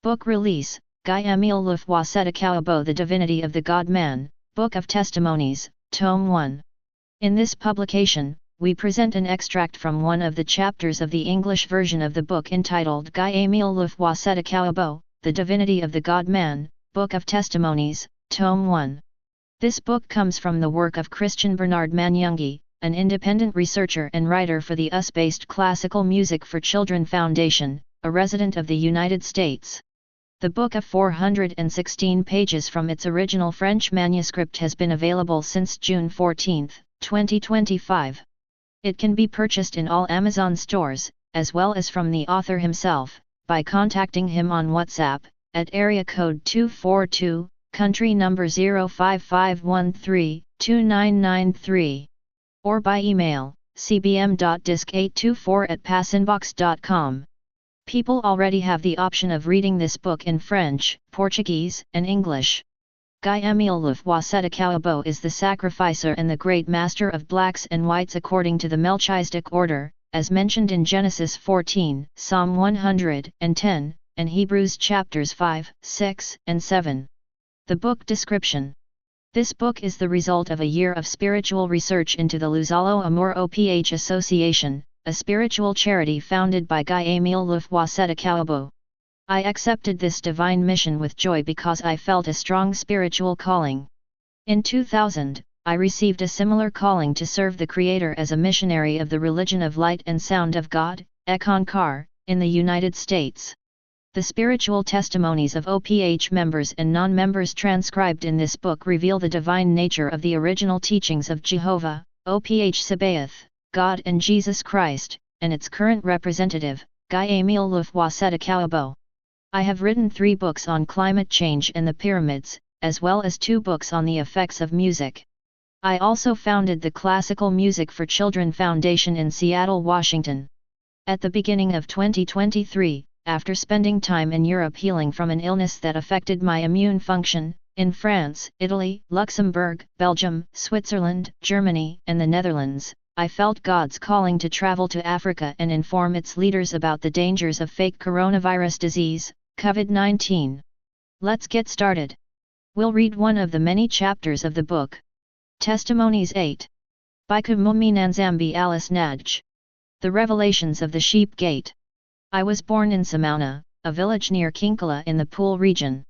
Book release, Guy Émile LOUFOUA CETIKOUABO The Divinity of the God-Man, Book of Testimonies, Tome 1. In this publication, we present an extract from one of the chapters of the English version of the book entitled Guy Émile LOUFOUA CETIKOUABO, The Divinity of the God-Man, Book of Testimonies, Tome 1. This book comes from the work of Christian Bernard Magnongui, an independent researcher and writer for the US-based Classical Music for Children Foundation, a resident of the United States. The book of 416 pages from its original French manuscript has been available since June 14, 2025. It can be purchased in all Amazon stores, as well as from the author himself, by contacting him on WhatsApp, at area code 242, country number 05513-2993. Or by email, cbm.disc824@passinbox.com. People already have the option of reading this book in French, Portuguese, and English. Guy Émile LOUFOUA CETIKOUABO is the sacrificer and the great master of blacks and whites according to the Melchizedek order, as mentioned in Genesis 14, Psalm 110, and Hebrews chapters 5, 6, and 7. The book description. This book is the result of a year of spiritual research into the LOUFOUA Amour OPH Association, a spiritual charity founded by Guy Émile LOUFOUA CETIKOUABO. I accepted this divine mission with joy because I felt a strong spiritual calling. In 2000, I received a similar calling to serve the Creator as a missionary of the Religion of Light and Sound of God, Ekankar, in the United States. The spiritual testimonies of OPH members and non-members transcribed in this book reveal the divine nature of the original teachings of Jehovah, OPH Sabaoth, God and Jesus Christ, and its current representative, Guy Émile LOUFOUA CETIKOUABO. I have written 3 books on climate change and the pyramids, as well as 2 books on the effects of music. I also founded the Classical Music for Children Foundation in Seattle, Washington. At the beginning of 2023, after spending time in Europe healing from an illness that affected my immune function, in France, Italy, Luxembourg, Belgium, Switzerland, Germany, and the Netherlands, I felt God's calling to travel to Africa and inform its leaders about the dangers of fake coronavirus disease, COVID-19. Let's get started. We'll read one of the many chapters of the book. Testimonies 8. Biku Mumi Nanzambi Alice Naj. The Revelations of the Sheep Gate. I was born in Samauna, a village near Kinkala in the Pool region.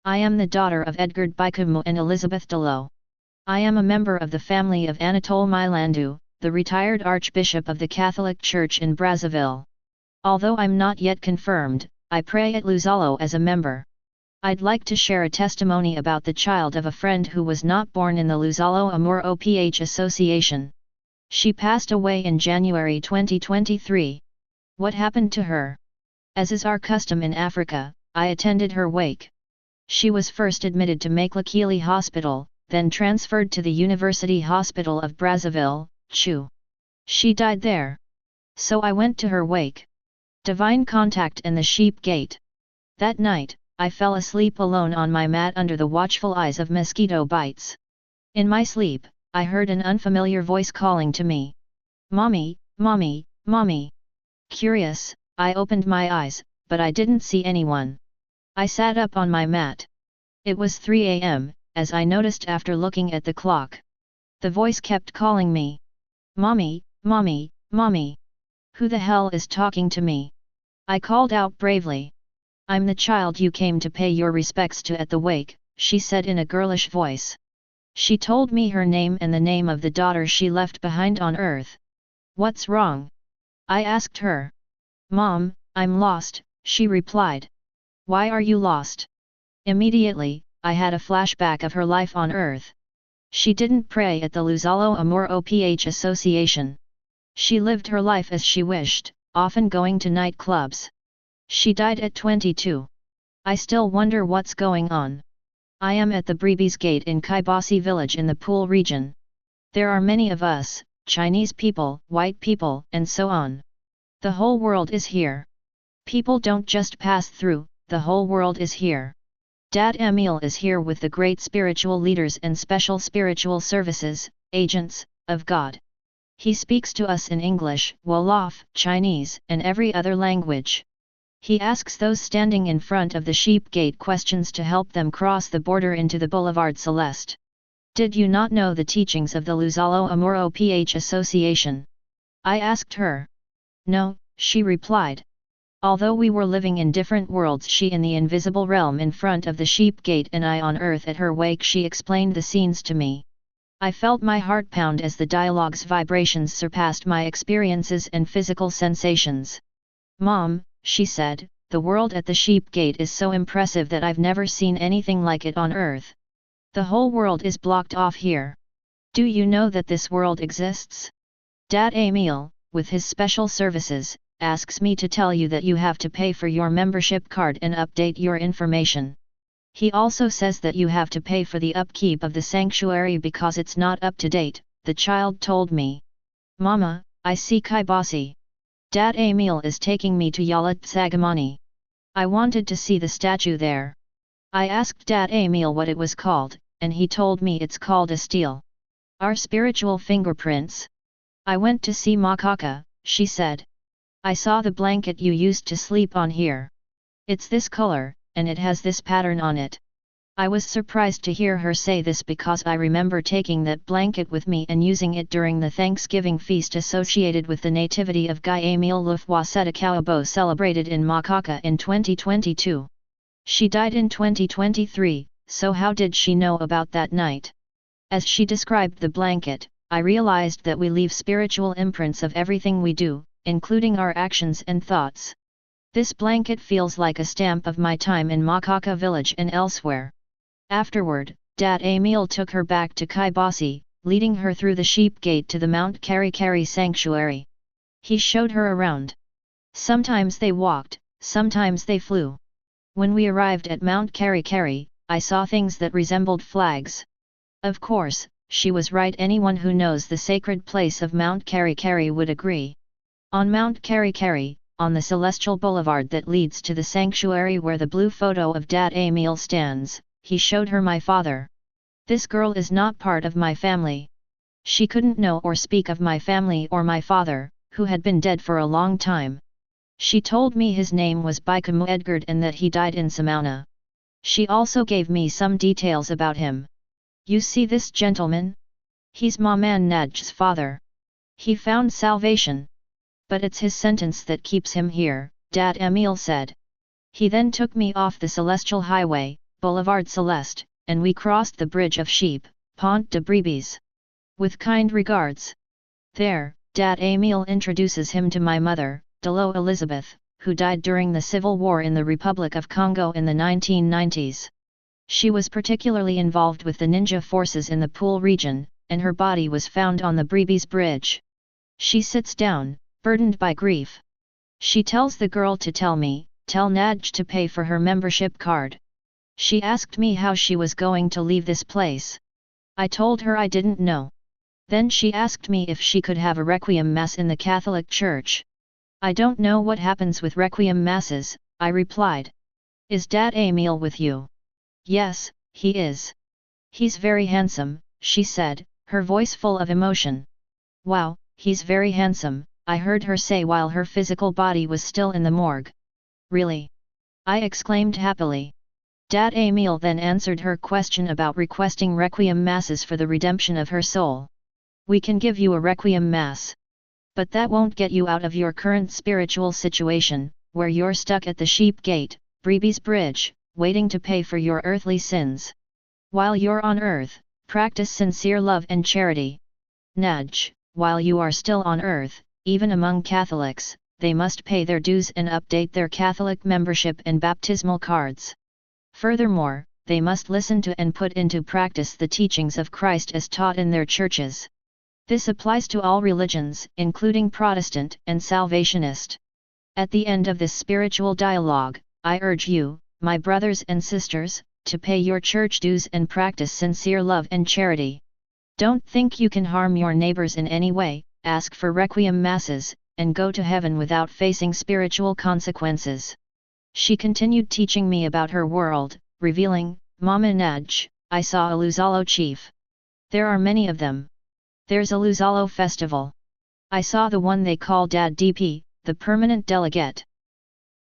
I am the daughter of Edgar Bikumu and Elizabeth Delo. I am a member of the family of Anatole Milandu, the retired Archbishop of the Catholic Church in Brazzaville. Although I'm not yet confirmed, I pray at LOUFOUA as a member. I'd like to share a testimony about the child of a friend who was not born in the LOUFOUA Amour OPH Association. She passed away in January 2023. What happened to her? As is our custom in Africa, I attended her wake. She was first admitted to Makelakili Hospital, then transferred to the University Hospital of Brazzaville, Chu. She died there. So I went to her wake. Divine Contact and the Sheep Gate. That night, I fell asleep alone on my mat under the watchful eyes of mosquito bites. In my sleep, I heard an unfamiliar voice calling to me. Mommy, mommy, mommy. Curious, I opened my eyes, but I didn't see anyone. I sat up on my mat. It was 3 a.m., as I noticed after looking at the clock. The voice kept calling me. Mommy, mommy, mommy. Who the hell is talking to me? I called out bravely. I'm the child you came to pay your respects to at the wake, she said in a girlish voice. She told me her name and the name of the daughter she left behind on earth. What's wrong? I asked her. Mom, I'm lost, she replied. Why are you lost? Immediately, I had a flashback of her life on earth. She didn't pray at the LOUFOUA Amour OPH Association. She lived her life as she wished, often going to nightclubs. She died at 22. I still wonder what's going on. I am at the Breebies Gate in Kaibasi village in the Pool region. There are many of us, Chinese people, white people, and so on. The whole world is here. People don't just pass through, the whole world is here. Dad Émile is here with the great spiritual leaders and special spiritual services, agents, of God. He speaks to us in English, Wolof, Chinese, and every other language. He asks those standing in front of the sheep gate questions to help them cross the border into the Boulevard Celeste. Did you not know the teachings of the Luzalo Amoro PH Association? I asked her. No, she replied. Although we were living in different worlds, she in the invisible realm in front of the sheep gate and I on earth at her wake, she explained the scenes to me. I felt my heart pound as the dialogue's vibrations surpassed my experiences and physical sensations. Mom, she said, the world at the sheep gate is so impressive that I've never seen anything like it on earth. The whole world is blocked off here. Do you know that this world exists? Dad Émile, with his special services, asks me to tell you that you have to pay for your membership card and update your information. He also says that you have to pay for the upkeep of the sanctuary because it's not up to date, the child told me. Mama, I see Kaibasi. Dad Émile is taking me to Yalat Sagamani. I wanted to see the statue there. I asked Dad Émile what it was called, and he told me it's called a stele. Our spiritual fingerprints. I went to see Makaka, she said. I saw the blanket you used to sleep on here. It's this color, and it has this pattern on it. I was surprised to hear her say this because I remember taking that blanket with me and using it during the Thanksgiving feast associated with the nativity of Guy Émile LOUFOUA CETIKOUABO celebrated in Makaka in 2022. She died in 2023, so how did she know about that night? As she described the blanket, I realized that we leave spiritual imprints of everything we do, including our actions and thoughts. This blanket feels like a stamp of my time in Makaka village and elsewhere. Afterward, Dad Émile took her back to Kaibasi, leading her through the sheep gate to the Mount Kari sanctuary. He showed her around. Sometimes they walked, sometimes they flew. When we arrived at Mount Kari, I saw things that resembled flags. Of course, she was right. Anyone who knows the sacred place of Mount Kari would agree. On Mount Kari, on the celestial boulevard that leads to the sanctuary where the blue photo of Dad Émile stands, he showed her my father. This girl is not part of my family. She couldn't know or speak of my family or my father, who had been dead for a long time. She told me his name was Baikamu Edgard and that he died in Samauna. She also gave me some details about him. You see this gentleman? He's Maman Naj's father. He found salvation. But it's his sentence that keeps him here, Dad Émile said. He then took me off the celestial highway, Boulevard Celeste, and we crossed the Bridge of Sheep, Pont de Brebis. With kind regards. There, Dad Émile introduces him to my mother, Delo Elizabeth, who died during the Civil War in the Republic of Congo in the 1990s. She was particularly involved with the ninja forces in the Pool region, and her body was found on the Brebis Bridge. She sits down, burdened by grief. She tells the girl to tell Naj to pay for her membership card. She asked me how she was going to leave this place. I told her I didn't know. Then she asked me if she could have a Requiem Mass in the Catholic Church. I don't know what happens with Requiem Masses, I replied. Is Dad Émile with you? Yes, he is. He's very handsome, she said, her voice full of emotion. Wow, he's very handsome, I heard her say while her physical body was still in the morgue. Really? I exclaimed happily. Dad Émile then answered her question about requesting Requiem Masses for the redemption of her soul. We can give you a Requiem Mass. But that won't get you out of your current spiritual situation, where you're stuck at the sheep gate, Brebis Bridge, waiting to pay for your earthly sins. While you're on earth, practice sincere love and charity. Naj, while you are still on earth, even among Catholics, they must pay their dues and update their Catholic membership and baptismal cards. Furthermore, they must listen to and put into practice the teachings of Christ as taught in their churches. This applies to all religions, including Protestant and Salvationist. At the end of this spiritual dialogue, I urge you, my brothers and sisters, to pay your church dues and practice sincere love and charity. Don't think you can harm your neighbors in any way, ask for Requiem Masses, and go to heaven without facing spiritual consequences. She continued teaching me about her world, revealing, Mama Naj, I saw a Luzalo chief. There are many of them. There's a Luzalo festival. I saw the one they call Dad DP, the permanent delegate.